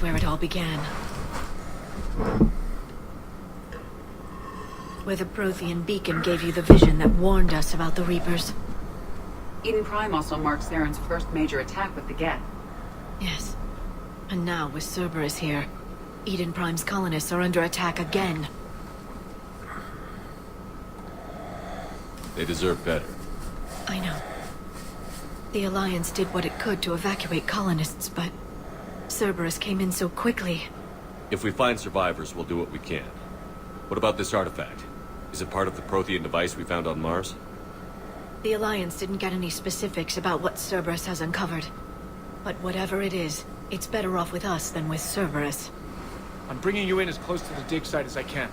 where it all began. Where the Prothean beacon gave you the vision that warned us about the Reapers. Eden Prime also marked Saren's first major attack with the Geth. Yes. And now, with Cerberus here, Eden Prime's colonists are under attack again. They deserve better. I know. The Alliance did what it could to evacuate colonists, but Cerberus came in so quickly. If we find survivors, we'll do what we can. What about this artifact? Is it part of the Prothean device we found on Mars? The Alliance didn't get any specifics about what Cerberus has uncovered. But whatever it is, it's better off with us than with Cerberus. I'm bringing you in as close to the dig site as I can.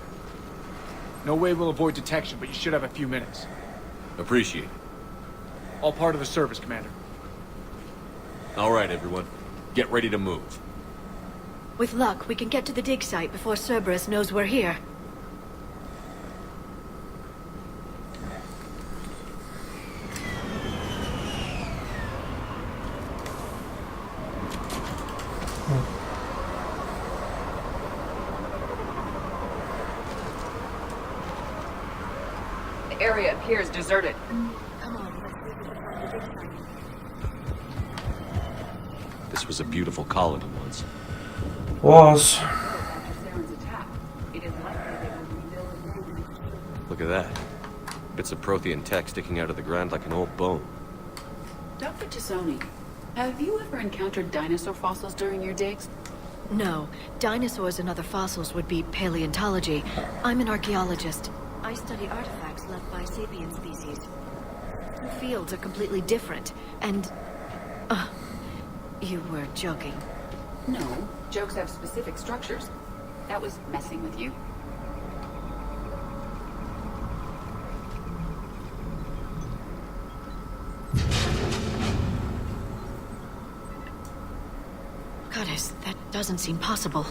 No way we'll avoid detection, but you should have a few minutes. Appreciate it. All part of the service, Commander. All right, everyone. Get ready to move. With luck, we can get to the dig site before Cerberus knows we're here. The area appears deserted. Come on, let's leave it behind the dig site. This was a beautiful colony once. Was. After Saren's attack, it is likely they will rebuild again. Look at that. Bits of Prothean tech sticking out of the ground like an old bone. Dr. Tassoni, have you ever encountered dinosaur fossils during your digs? No, dinosaurs and other fossils would be paleontology. I'm an archaeologist. I study artifacts left by sapient species. The fields are completely different, and... you were joking. No, jokes have specific structures. That was messing with you. Goddess, that doesn't seem possible.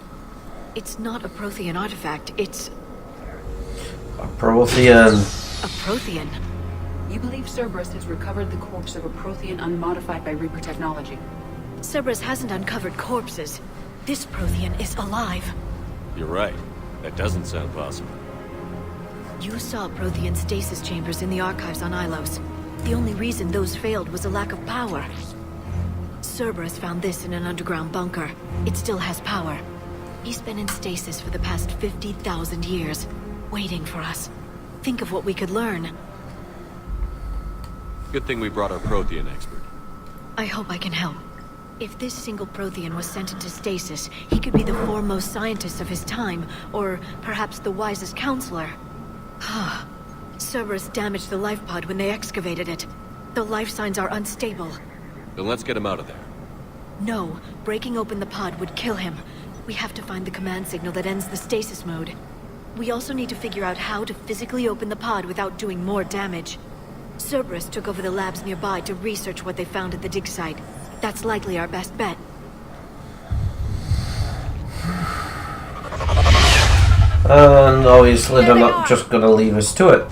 It's not a Prothean artifact, it's A Prothean. a Prothean. You believe Cerberus has recovered the corpse of a Prothean unmodified by Reaper technology. Cerberus hasn't uncovered corpses. This Prothean is alive. You're right. That doesn't sound possible. You saw Prothean stasis chambers in the archives on Ilos. The only reason those failed was a lack of power. Cerberus found this in an underground bunker. It still has power. He's been in stasis for the past 50,000 years, waiting for us. Think of what we could learn. Good thing we brought our Prothean expert. I hope I can help. If this single Prothean was sent into stasis, he could be the foremost scientist of his time, or perhaps the wisest counselor. Cerberus damaged the life pod when they excavated it. The life signs are unstable. Then let's get him out of there. No, breaking open the pod would kill him. We have to find the command signal that ends the stasis mode. We also need to figure out how to physically open the pod without doing more damage. Cerberus took over the labs nearby to research what they found at the dig site. That's likely our best bet. And obviously they're not just gonna leave us to it.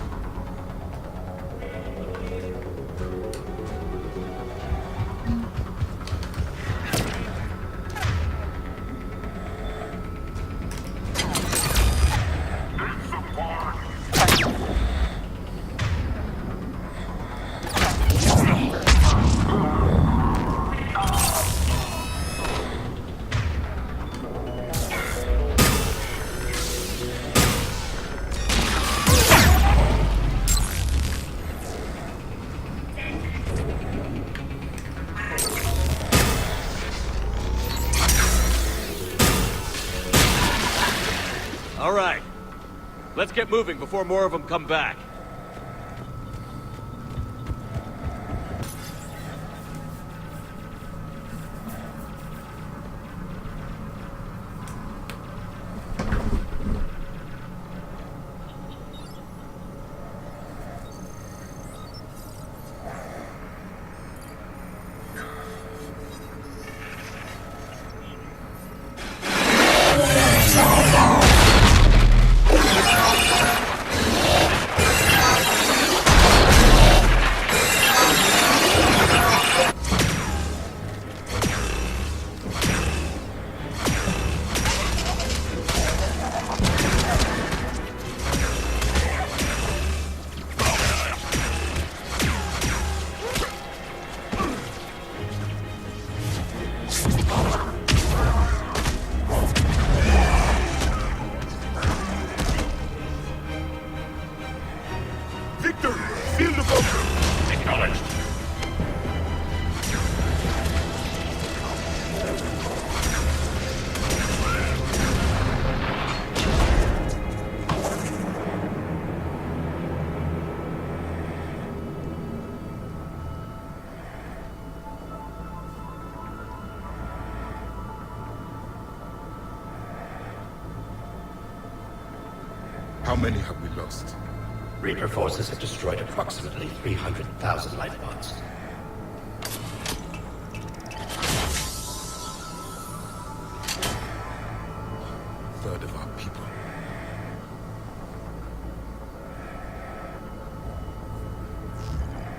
All right. Let's get moving before more of them come back. How many have we lost? Reaper forces have destroyed approximately 300,000 life pods. Third of our people.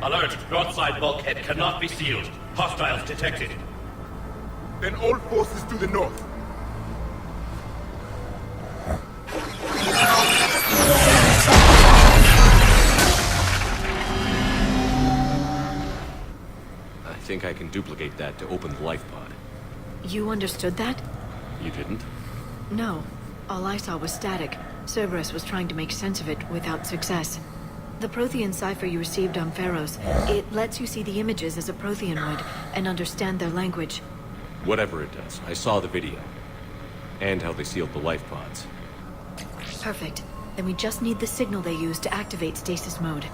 Alert! Broadside bulkhead cannot be sealed. Hostiles detected. Then all forces to the north. I think I can duplicate that to open the life pod. You understood that? You didn't? No. All I saw was static. Cerberus was trying to make sense of it without success. The Prothean cipher you received on Pharaohs, it lets you see the images as a Prothean would, and understand their language. Whatever it does, I saw the video. And how they sealed the life pods. Perfect. Then we just need the signal they used to activate stasis mode.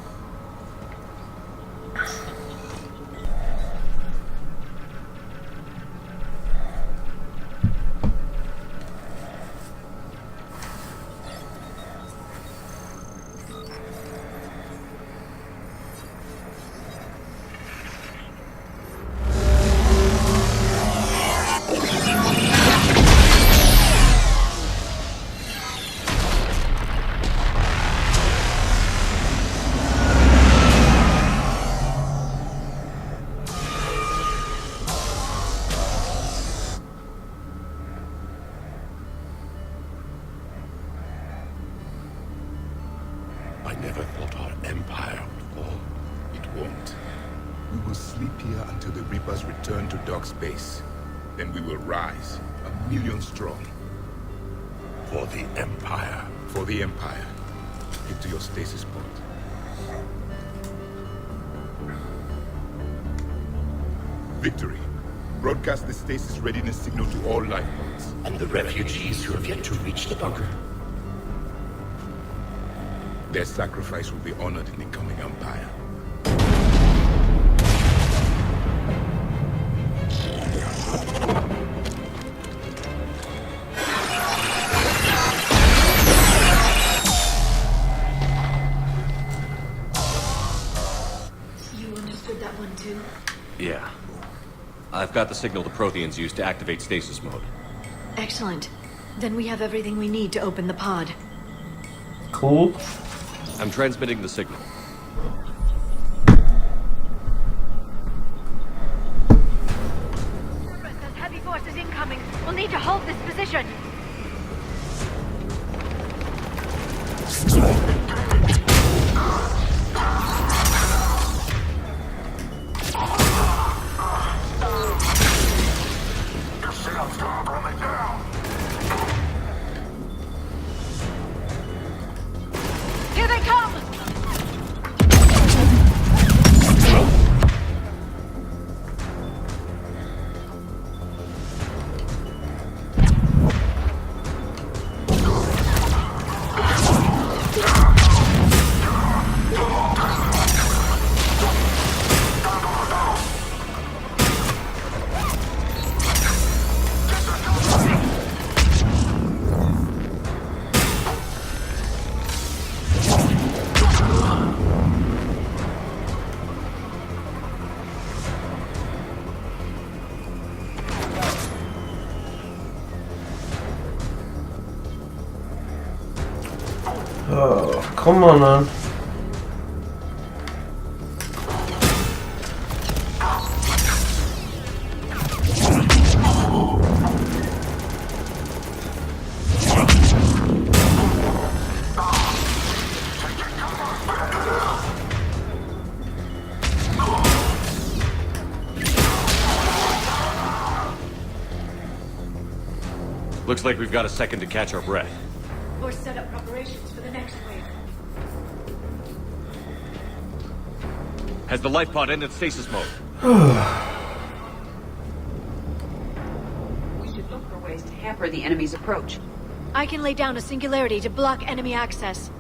I never thought our empire would fall. It won't. We will sleep here until the Reapers return to Doc space. Then we will rise, 1,000,000 strong. For the Empire. For the Empire. Get to your stasis pod. Victory. Broadcast the stasis readiness signal to all life pods. And the refugees who have yet to reach the bunker. Their sacrifice will be honored in the coming Empire. You understood that one too? Yeah. I've got the signal the Protheans used to activate stasis mode. Excellent. Then we have everything we need to open the pod. Cool. I'm transmitting the signal. There's heavy forces incoming. We'll need to hold this position. Here they come! Oh, come on, man. Looks like we've got a second to catch our breath. Or set up preparations for the next wave. Has the life pod ended stasis mode? We should look for ways to hamper the enemy's approach. I can lay down a singularity to block enemy access.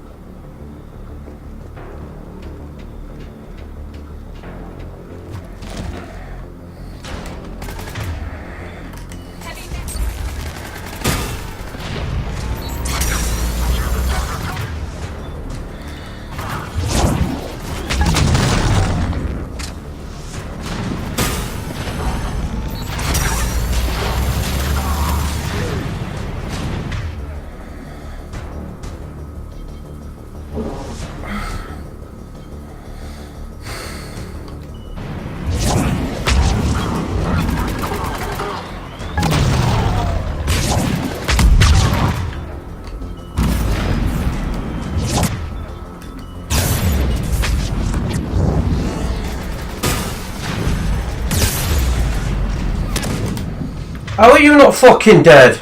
How are you not fucking dead?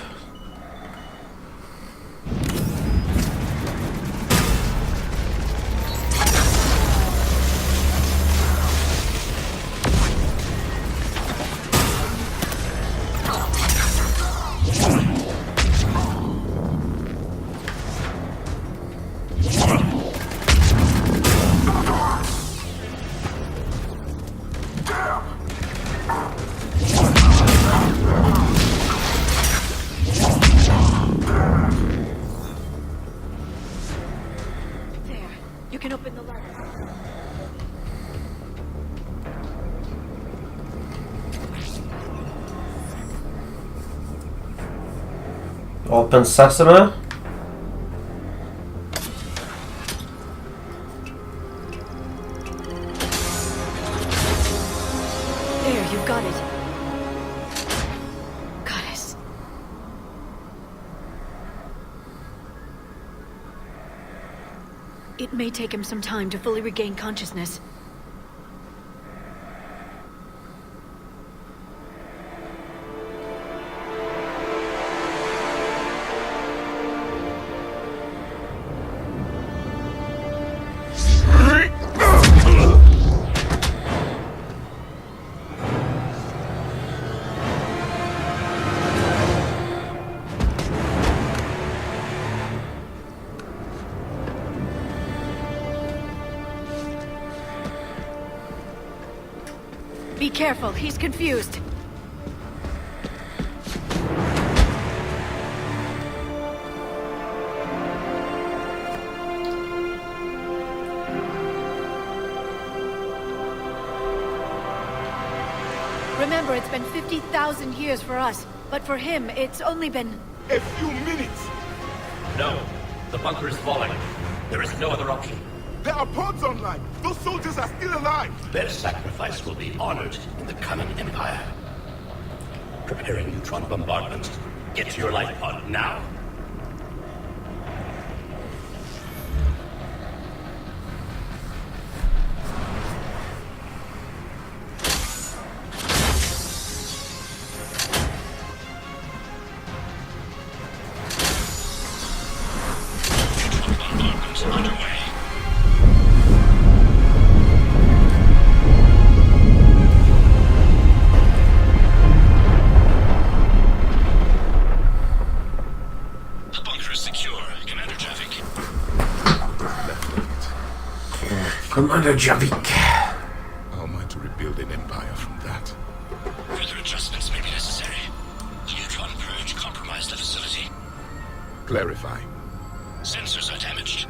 There. You can open the ladder. Open sesame. There, you've got it. Goddess. It may take him some time to fully regain consciousness. Be careful, he's confused. Remember, it's been 50,000 years for us, but for him, it's only been... A few minutes! No. The bunker is falling. There is no other option. There are pods online! Those soldiers are still alive! Their sacrifice will be honored in the coming Empire. Preparing neutron bombardment. Get to your life pod now. Commander Javik. How am I to rebuild an empire from that? Further adjustments may be necessary. The neutron purge compromised the facility. Clarify. Sensors are damaged.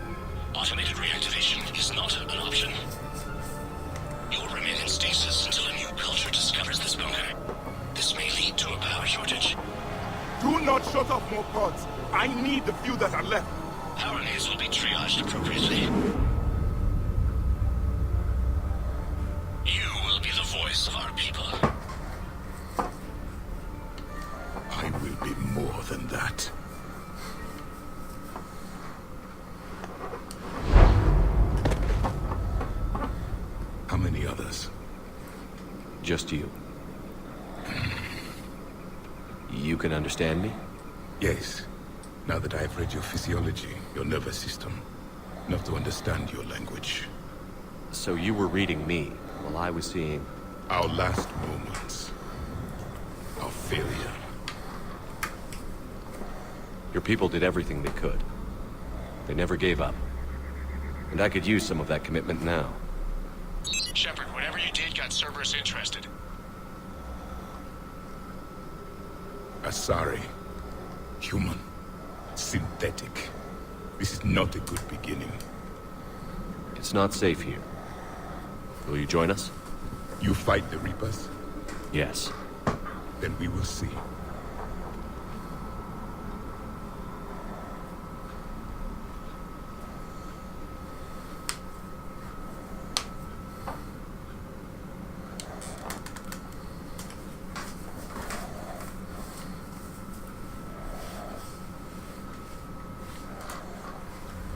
Automated reactivation is not an option. You will remain in stasis until a new culture discovers this bunker. This may lead to a power shortage. Do not shut off more pods! I need the few that are left! Power needs will be triaged appropriately. You will be the voice of our people. I will be more than that. How many others? Just you. You can understand me? Yes. Now that I've read your physiology, your nervous system, enough to understand your language. So you were reading me, while I was seeing... Our last moments. Our failure. Your people did everything they could. They never gave up. And I could use some of that commitment now. Shepard, whatever you did got Cerberus interested. Asari. Human. Synthetic. This is not a good beginning. It's not safe here. Will you join us? You fight the Reapers? Yes. Then we will see.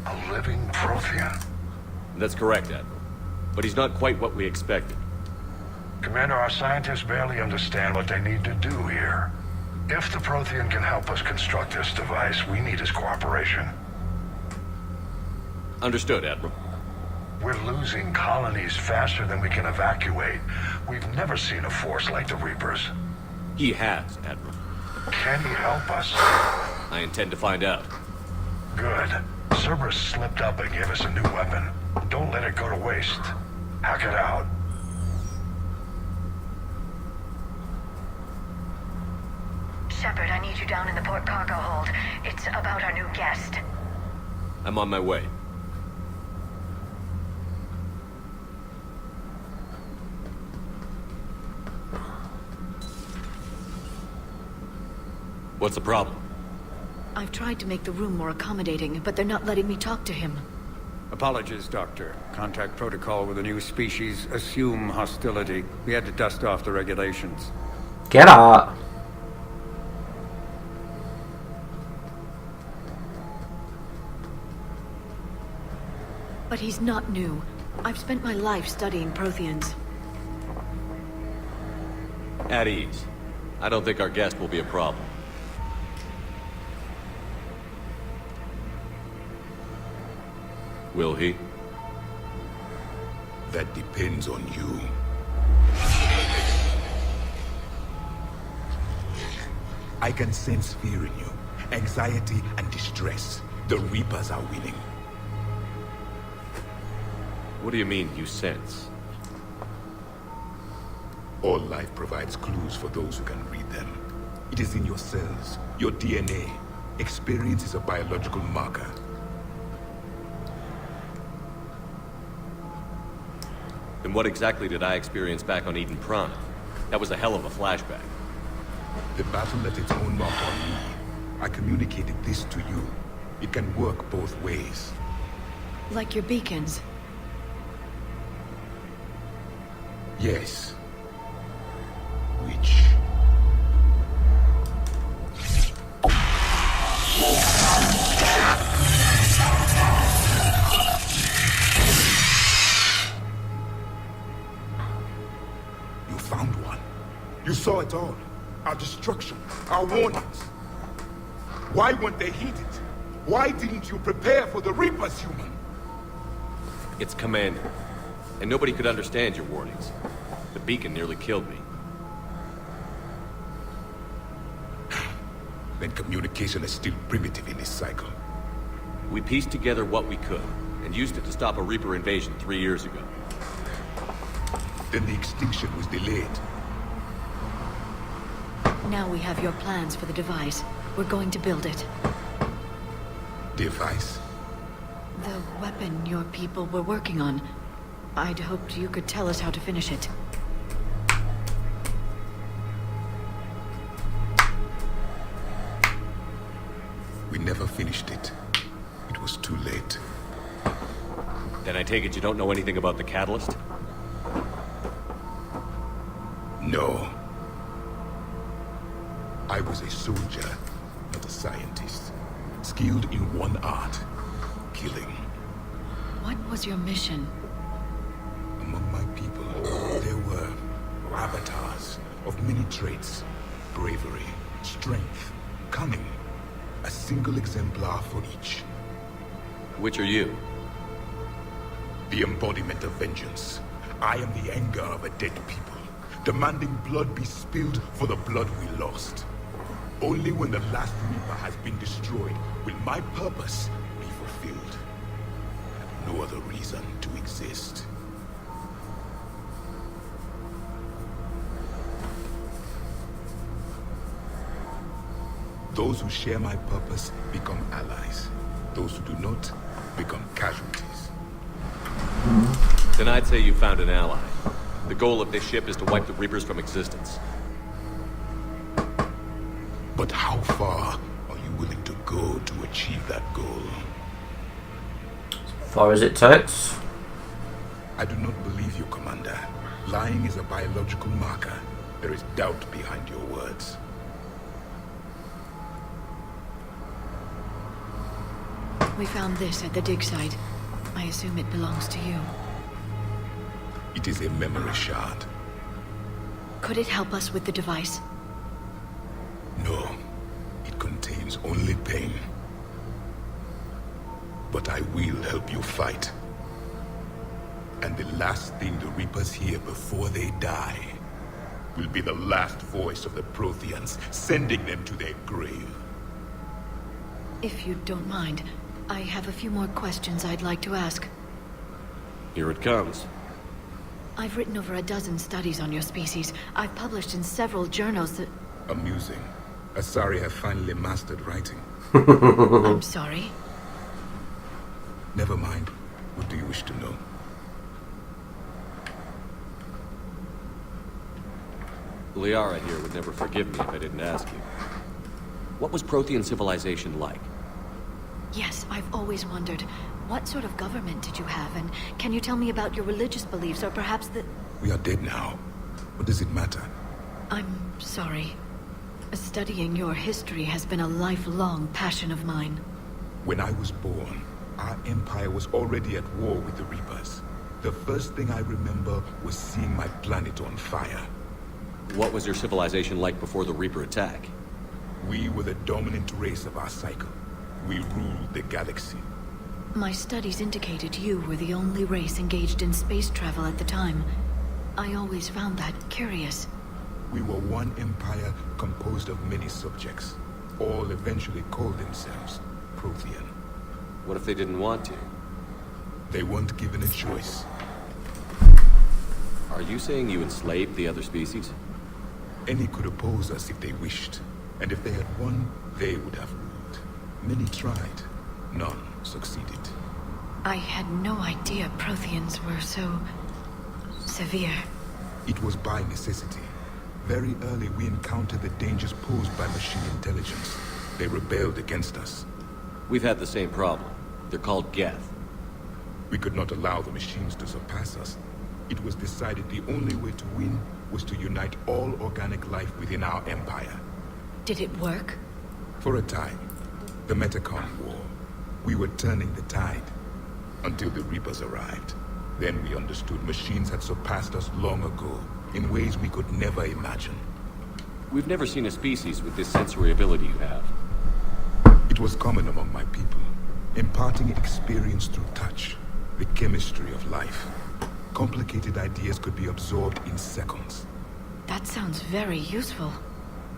A living Prothean. That's correct, Admiral. But he's not quite what we expected. Commander, our scientists barely understand what they need to do here. If the Prothean can help us construct this device, we need his cooperation. Understood, Admiral. We're losing colonies faster than we can evacuate. We've never seen a force like the Reapers. He has, Admiral. Can he help us? I intend to find out. Good. Cerberus slipped up and gave us a new weapon. Don't let it go to waste. Hack it out. Shepard, I need you down in the port cargo hold. It's about our new guest. I'm on my way. What's the problem? I've tried to make the room more accommodating, but they're not letting me talk to him. Apologies, Doctor. Contact protocol with a new species. Assume hostility. We had to dust off the regulations. Get out. But he's not new. I've spent my life studying Protheans. At ease. I don't think our guest will be a problem. Will he? That depends on you. I can sense fear in you. Anxiety and distress. The Reapers are winning. What do you mean, you sense? All life provides clues for those who can read them. It is in your cells, your DNA. Experience is a biological marker. Then what exactly did I experience back on Eden Prime? That was a hell of a flashback. The battle left its own mark on me. I communicated this to you. It can work both ways. Like your beacons. Yes. Which? You found one. You saw it all. Our destruction, our warnings. Why weren't they heeded? Why didn't you prepare for the Reapers, human? It's Commander. And nobody could understand your warnings. The beacon nearly killed me. Then communication is still primitive in this cycle. We pieced together what we could, and used it to stop a Reaper invasion 3 years ago. Then the extinction was delayed. Now we have your plans for the device. We're going to build it. Device? The weapon your people were working on. I'd hoped you could tell us how to finish it. We never finished it. It was too late. Then I take it you don't know anything about the catalyst? No. I was a soldier, not a scientist. Skilled in one art, killing. What was your mission? Among my people, there were avatars of many traits. Bravery, strength, cunning. A single exemplar for each. Which are you? The embodiment of vengeance. I am the anger of a dead people, demanding blood be spilled for the blood we lost. Only when the last Reaper has been destroyed will my purpose be fulfilled. I have no other reason to exist. Those who share my purpose become allies. Those who do not become casualties. Then I'd say you found an ally. The goal of this ship is to wipe the Reapers from existence. But how far are you willing to go to achieve that goal? As far as it takes. I do not believe you, Commander. Lying is a biological marker. There is doubt behind your words. We found this at the dig site. I assume it belongs to you. It is a memory shard. Could it help us with the device? No. was only pain. But I will help you fight. And the last thing the Reapers hear before they die will be the last voice of the Protheans, sending them to their grave. If you don't mind, I have a few more questions I'd like to ask. Here it comes. I've written over a dozen studies on your species. I've published in several journals that... Amusing. Asari have finally mastered writing. I'm sorry. Never mind. What do you wish to know? Liara here would never forgive me if I didn't ask you. What was Prothean civilization like? Yes, I've always wondered, what sort of government did you have? And can you tell me about your religious beliefs, or perhaps the... We are dead now. What does it matter? I'm sorry. Studying your history has been a lifelong passion of mine. When I was born, our empire was already at war with the Reapers. The first thing I remember was seeing my planet on fire. What was your civilization like before the Reaper attack? We were the dominant race of our cycle. We ruled the galaxy. My studies indicated you were the only race engaged in space travel at the time. I always found that curious. We were one empire composed of many subjects. All eventually called themselves Prothean. What if they didn't want to? They weren't given a choice. Are you saying you enslaved the other species? Any could oppose us if they wished. And if they had won, they would have ruled. Many tried. None succeeded. I had no idea Protheans were so... severe. It was by necessity. Very early we encountered the dangers posed by machine intelligence. They rebelled against us. We've had the same problem. They're called Geth. We could not allow the machines to surpass us. It was decided the only way to win was to unite all organic life within our empire. Did it work? For a time. The Metacon War. We were turning the tide. Until the Reapers arrived. Then we understood machines had surpassed us long ago, in ways we could never imagine. We've never seen a species with this sensory ability you have. It was common among my people, imparting experience through touch, the chemistry of life. Complicated ideas could be absorbed in seconds. That sounds very useful.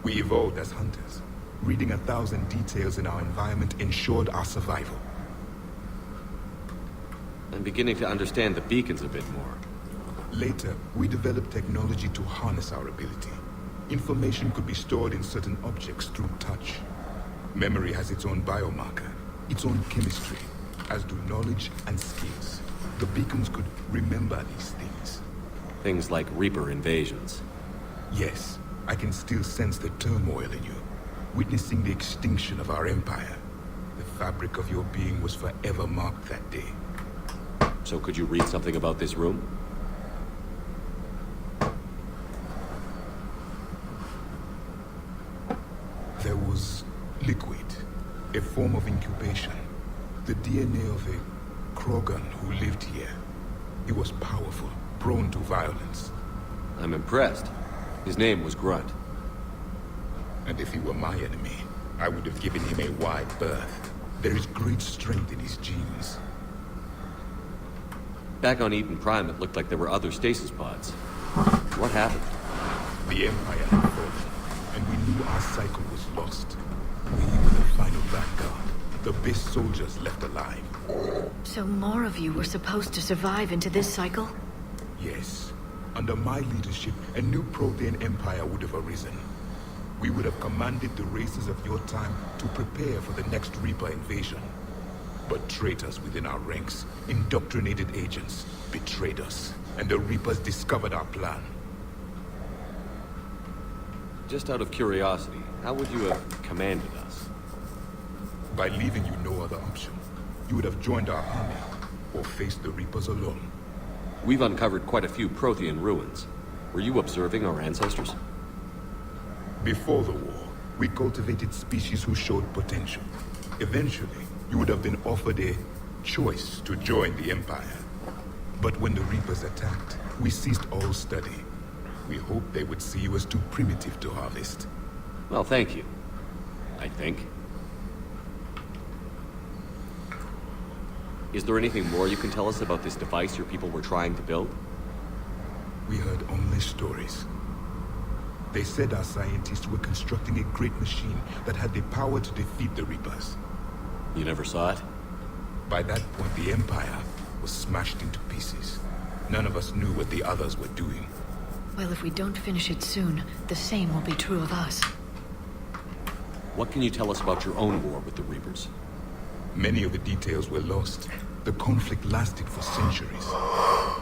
We evolved as hunters. Reading 1,000 details in our environment ensured our survival. I'm beginning to understand the beacons a bit more. Later, we developed technology to harness our ability. Information could be stored in certain objects through touch. Memory has its own biomarker, its own chemistry, as do knowledge and skills. The beacons could remember these things. Things like Reaper invasions. Yes, I can still sense the turmoil in you, witnessing the extinction of our empire. The fabric of your being was forever marked that day. So could you read something about this room? There was liquid, a form of incubation. The DNA of a Krogan who lived here. He was powerful, prone to violence. I'm impressed. His name was Grunt. And if he were my enemy, I would have given him a wide berth. There is great strength in his genes. Back on Eden Prime, it looked like there were other stasis pods. What happened? The Empire had fallen, and we knew our cycle was lost. We were the final vanguard, the best soldiers left alive. So more of you were supposed to survive into this cycle? Yes. Under my leadership, a new Prothean empire would have arisen. We would have commanded the races of your time to prepare for the next Reaper invasion. But traitors within our ranks, indoctrinated agents, betrayed us, and the Reapers discovered our plan. Just out of curiosity, how would you have commanded us? By leaving you no other option. You would have joined our army, or faced the Reapers alone. We've uncovered quite a few Prothean ruins. Were you observing our ancestors? Before the war, we cultivated species who showed potential. Eventually, you would have been offered a choice to join the Empire. But when the Reapers attacked, we ceased all study. We hoped they would see you as too primitive to harvest. Well, thank you. I think. Is there anything more you can tell us about this device your people were trying to build? We heard only stories. They said our scientists were constructing a great machine that had the power to defeat the Reapers. You never saw it? By that point, the Empire was smashed into pieces. None of us knew what the others were doing. Well, if we don't finish it soon, the same will be true of us. What can you tell us about your own war with the Reapers? Many of the details were lost. The conflict lasted for centuries.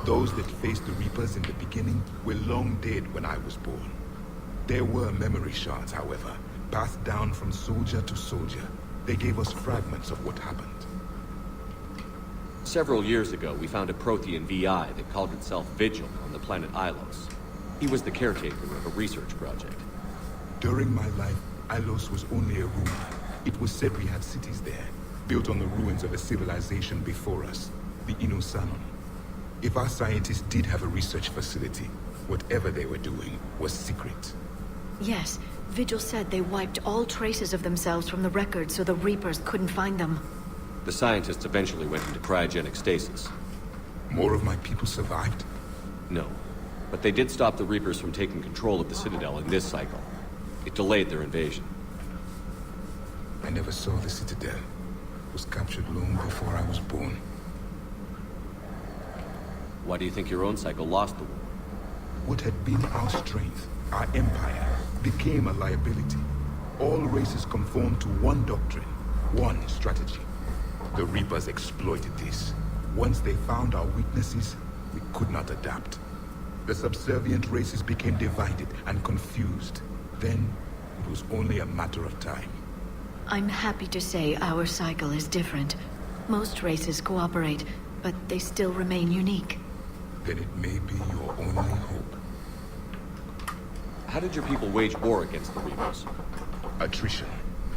Those that faced the Reapers in the beginning were long dead when I was born. There were memory shards, however, passed down from soldier to soldier. They gave us fragments of what happened. Several years ago, we found a Prothean VI that called itself Vigil on the planet Ilos. He was the caretaker of a research project. During my life, Ilos was only a rumor. It was said we had cities there, built on the ruins of a civilization before us, the Inosanon. If our scientists did have a research facility, whatever they were doing was secret. Yes, Vigil said they wiped all traces of themselves from the records so the Reapers couldn't find them. The scientists eventually went into cryogenic stasis. More of my people survived? No, but they did stop the Reapers from taking control of the Citadel in this cycle. It delayed their invasion. I never saw the Citadel. It was captured long before I was born. Why do you think your own cycle lost the war? What had been our strength, our empire, became a liability. All races conformed to one doctrine, one strategy. The Reapers exploited this. Once they found our weaknesses, we could not adapt. The subservient races became divided and confused. Then, it was only a matter of time. I'm happy to say our cycle is different. Most races cooperate, but they still remain unique. Then it may be your only hope. How did your people wage war against the Reapers? Attrition.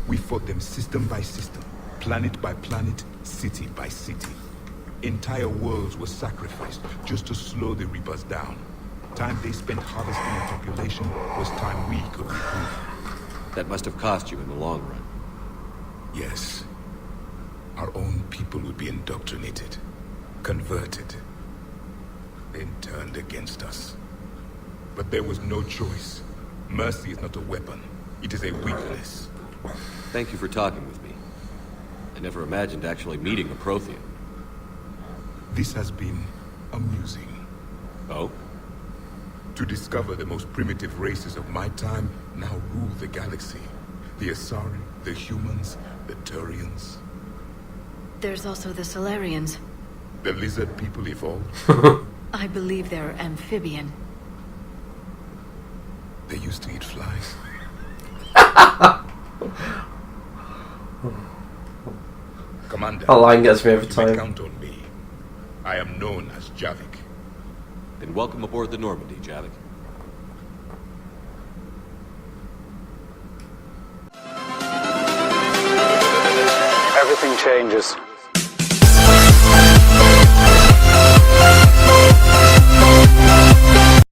We fought them system by system, planet by planet, city by city. Entire worlds were sacrificed just to slow the Reapers down. Time they spent harvesting a population was time we could improve. That must have cost you in the long run. Yes. Our own people would be indoctrinated, converted, then turned against us. But there was no choice. Mercy is not a weapon. It is a weakness. Thank you for talking with me. I never imagined actually meeting a Prothean. This has been amusing. Oh? To discover the most primitive races of my time now rule the galaxy. The Asari, the humans, the Turians. There's also the Solarians. The lizard people evolved. I believe they're amphibian. They used to eat flies. Commander, That line gets me every you may time. count on me. I am known as Javik. Then welcome aboard the Normandy, Javik. Everything changes.